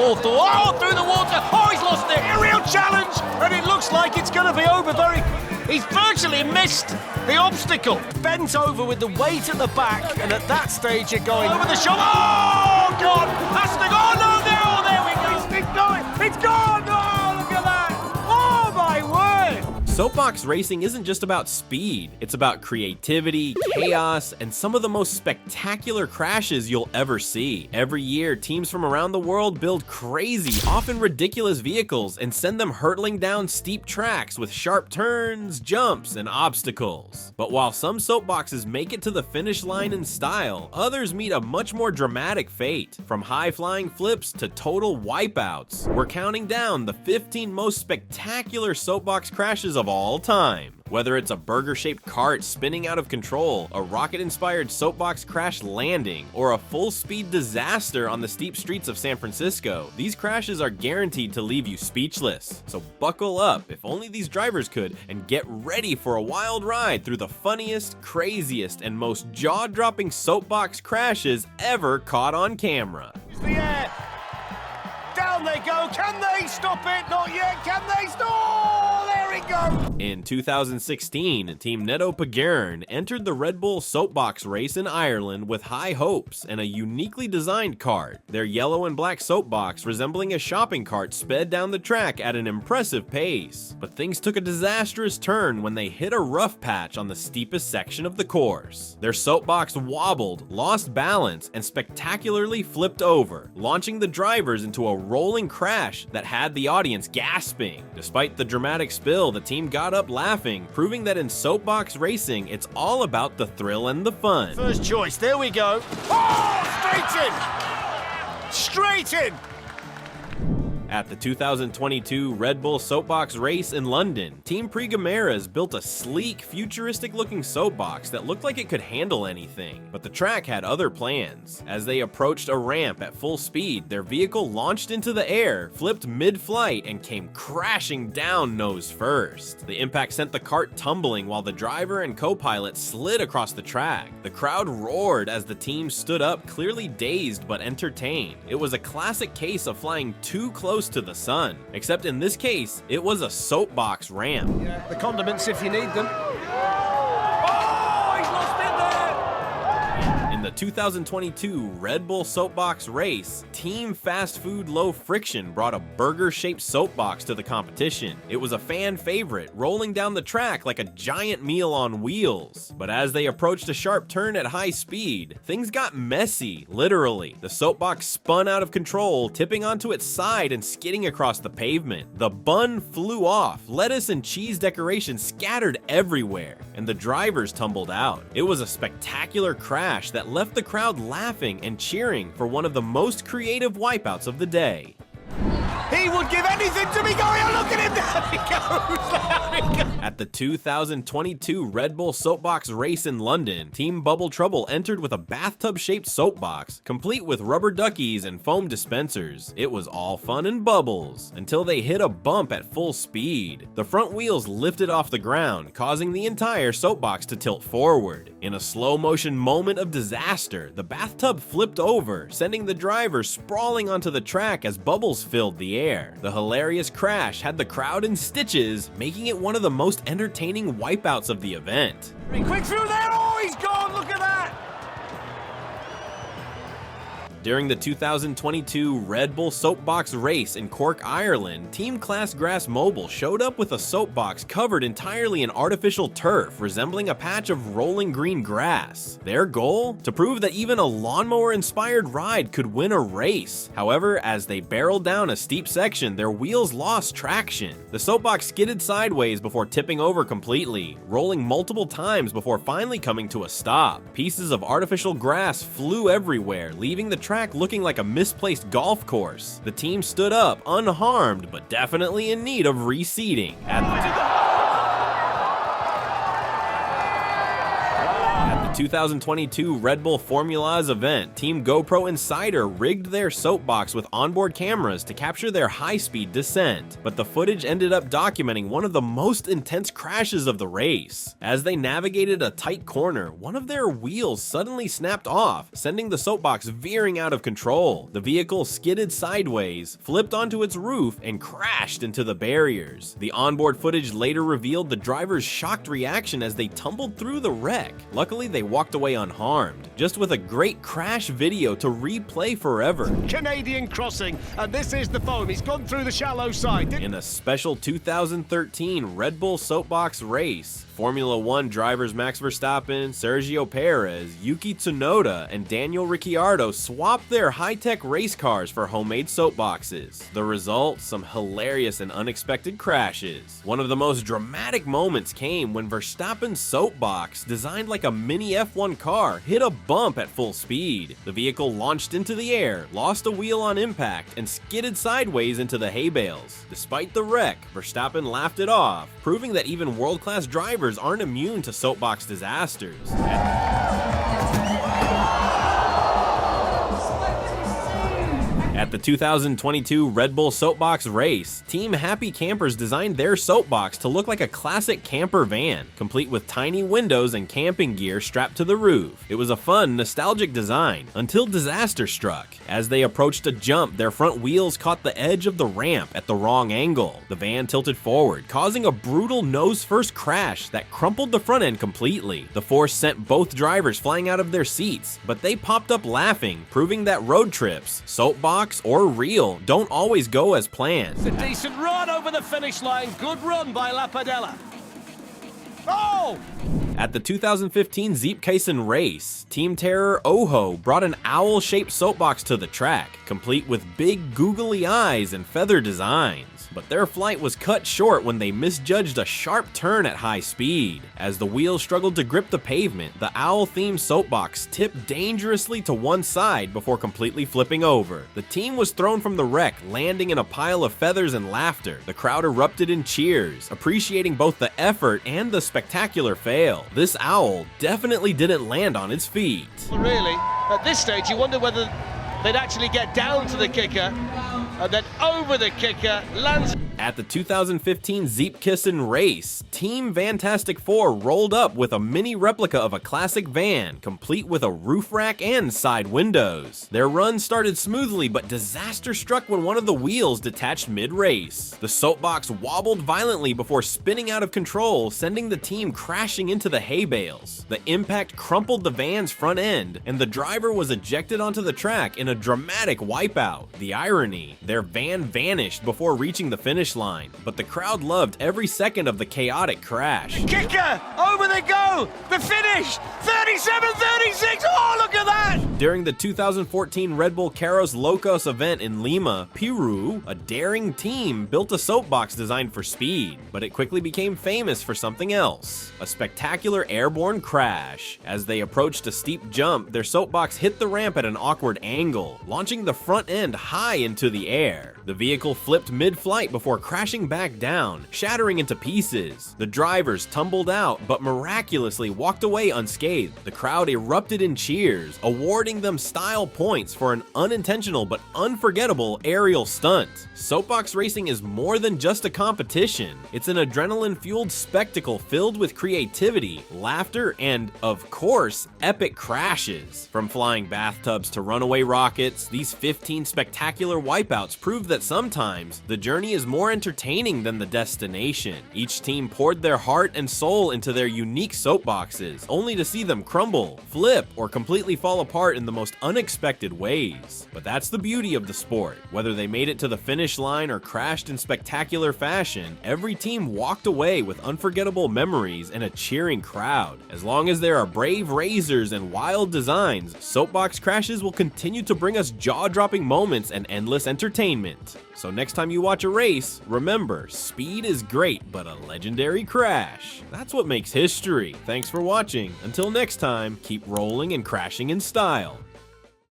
Hawthorne. Oh, through the water. Oh, he's lost it. A real challenge. And it looks like it's going to be over very... He's virtually missed the obstacle. Bent over with the weight at the back. And at that stage, you're going over the shoulder. Oh, God. Has to go. Oh, no, there we go. It's going. It's gone. Oh, look at that. Oh, my word. Soapbox racing isn't just about speed, it's about creativity, chaos, and some of the most spectacular crashes you'll ever see. Every year, teams from around the world build crazy, often ridiculous vehicles and send them hurtling down steep tracks with sharp turns, jumps, and obstacles. But while some soapboxes make it to the finish line in style, others meet a much more dramatic fate. From high-flying flips to total wipeouts, we're counting down the 15 most spectacular soapbox crashes of all time. Whether it's a burger-shaped cart spinning out of control, a rocket-inspired soapbox crash landing, or a full-speed disaster on the steep streets of San Francisco, these crashes are guaranteed to leave you speechless. So buckle up, if only these drivers could, and get ready for a wild ride through the funniest, craziest, and most jaw-dropping soapbox crashes ever caught on camera. Yeah. Down they go. Can they stop it? Not yet. Can they stop? There it goes. In 2016, Team Netto Pigerne entered the Red Bull Soapbox race in Ireland with high hopes and a uniquely designed cart. Their yellow and black soapbox, resembling a shopping cart, sped down the track at an impressive pace. But things took a disastrous turn when they hit a rough patch on the steepest section of the course. Their soapbox wobbled, lost balance, and spectacularly flipped over, launching the drivers into a rolling crash that had the audience gasping. Despite the dramatic spill, the team got up laughing, proving that in soapbox racing, it's all about the thrill and the fun. First choice, there we go. Oh, straight in! Straight in! At the 2022 Red Bull Soapbox race in London, Team Pregameras built a sleek, futuristic-looking soapbox that looked like it could handle anything. But the track had other plans. As they approached a ramp at full speed, their vehicle launched into the air, flipped mid-flight, and came crashing down nose first. The impact sent the cart tumbling while the driver and co-pilot slid across the track. The crowd roared as the team stood up, clearly dazed but entertained. It was a classic case of flying too close to the sun, except in this case, it was a soapbox ramp. Yeah, the condiments if you need them. Oh, he's lost it there! In the 2022 Red Bull Soapbox race, Team Fast Food Low Friction brought a burger-shaped soapbox to the competition. It was a fan favorite, rolling down the track like a giant meal on wheels. But as they approached a sharp turn at high speed, things got messy, literally. The soapbox spun out of control, tipping onto its side and skidding across the pavement. The bun flew off, lettuce and cheese decorations scattered everywhere, and the drivers tumbled out. It was a spectacular crash that left the crowd laughing and cheering for one of the most creative wipeouts of the day. He would give anything to be going. Oh, look at him! There he goes! There he goes! At the 2022 Red Bull Soapbox race in London, Team Bubble Trouble entered with a bathtub-shaped soapbox, complete with rubber duckies and foam dispensers. It was all fun and bubbles, until they hit a bump at full speed. The front wheels lifted off the ground, causing the entire soapbox to tilt forward. In a slow-motion moment of disaster, the bathtub flipped over, sending the driver sprawling onto the track as bubbles filled the air. The hilarious crash had the crowd in stitches, making it one of the most entertaining wipeouts of the event. Quick through there! Oh, he's gone! Look at that! During the 2022 Red Bull Soapbox race in Cork, Ireland, Team Class Grass Mobile showed up with a soapbox covered entirely in artificial turf, resembling a patch of rolling green grass. Their goal? To prove that even a lawnmower-inspired ride could win a race. However, as they barreled down a steep section, their wheels lost traction. The soapbox skidded sideways before tipping over completely, rolling multiple times before finally coming to a stop. Pieces of artificial grass flew everywhere, leaving the track looking like a misplaced golf course. The team stood up, unharmed, but definitely in need of reseating. At the 2022 Red Bull Formula's event, Team GoPro Insider rigged their soapbox with onboard cameras to capture their high-speed descent, but the footage ended up documenting one of the most intense crashes of the race. As they navigated a tight corner, one of their wheels suddenly snapped off, sending the soapbox veering out of control. The vehicle skidded sideways, flipped onto its roof, and crashed into the barriers. The onboard footage later revealed the driver's shocked reaction as they tumbled through the wreck. Luckily, they walked away unharmed, just with a great crash video to replay forever. Canadian crossing, and this is the foam. He's gone through the shallow side. In a special 2013 Red Bull Soapbox race, Formula 1 drivers Max Verstappen, Sergioperez, Yukitsunoda, and Daniel Ricciardo swapped their high-tech race cars for homemade soapboxes. The result? Some hilarious and unexpected crashes. One of the most dramatic moments came when Verstappen's soapbox, designed like a mini F1 car, hit a bump at full speed. The vehicle launched into the air, lost a wheel on impact, and skidded sideways into the hay bales. Despite the wreck, Verstappen laughed it off, proving that even world-class drivers aren't immune to soapbox disasters. At the 2022 Red Bull Soapbox race, Team Happy Campers designed their soapbox to look like a classic camper van, complete with tiny windows and camping gear strapped to the roof. It was a fun, nostalgic design, until disaster struck. As they approached a jump, their front wheels caught the edge of the ramp at the wrong angle. The van tilted forward, causing a brutal nose-first crash that crumpled the front end completely. The force sent both drivers flying out of their seats, but they popped up laughing, proving that road trips, soapbox or real, don't always go as planned. It's a decent run over the finish line. Good run by La Padella. Oh! At the 2015 Zeepkisen race, Team Terror Oehoe brought an owl-shaped soapbox to the track, complete with big googly eyes and feather designs. But their flight was cut short when they misjudged a sharp turn at high speed. As the wheels struggled to grip the pavement, the owl-themed soapbox tipped dangerously to one side before completely flipping over. The team was thrown from the wreck, landing in a pile of feathers and laughter. The crowd erupted in cheers, appreciating both the effort and the spectacular fail. This owl definitely didn't land on its feet. Really, at this stage, you wonder whether they'd actually get down to the kicker and then over the kicker, lands. At the 2015 Zeepkisen race, Team Fantastic Four rolled up with a mini replica of a classic van, complete with a roof rack and side windows. Their run started smoothly, but disaster struck when one of the wheels detached mid-race. The soapbox wobbled violently before spinning out of control, sending the team crashing into the hay bales. The impact crumpled the van's front end, and the driver was ejected onto the track in a dramatic wipeout. The irony, their van vanished before reaching the finish line, but the crowd loved every second of the chaotic crash. Kicker! Over they go! The finish! 37-36! Oh, look at that! During the 2014 Red Bull Carros Locos event in Lima, Peru, a daring team built a soapbox designed for speed, but it quickly became famous for something else: a spectacular airborne crash. As they approached a steep jump, their soapbox hit the ramp at an awkward angle, launching the front end high into the air. The vehicle flipped mid-flight before crashing back down, shattering into pieces. The drivers tumbled out, but miraculously walked away unscathed. The crowd erupted in cheers, awarding them style points for an unintentional but unforgettable aerial stunt. Soapbox racing is more than just a competition. It's an adrenaline-fueled spectacle filled with creativity, laughter, and, of course, epic crashes. From flying bathtubs to runaway rockets, these 15 spectacular wipeouts prove that sometimes the journey is more entertaining than the destination. Each team poured their heart and soul into their unique soapboxes, only to see them crumble, flip, or completely fall apart in the most unexpected ways. But that's the beauty of the sport. Whether they made it to the finish line or crashed in spectacular fashion, every team walked away with unforgettable memories and a cheering crowd. As long as there are brave razors and wild designs, soapbox crashes will continue to bring us jaw-dropping moments and endless entertainment. So next time you watch a race, remember, speed is great, but a legendary crash, that's what makes history. Thanks for watching. Until next time, keep rolling and crashing in style.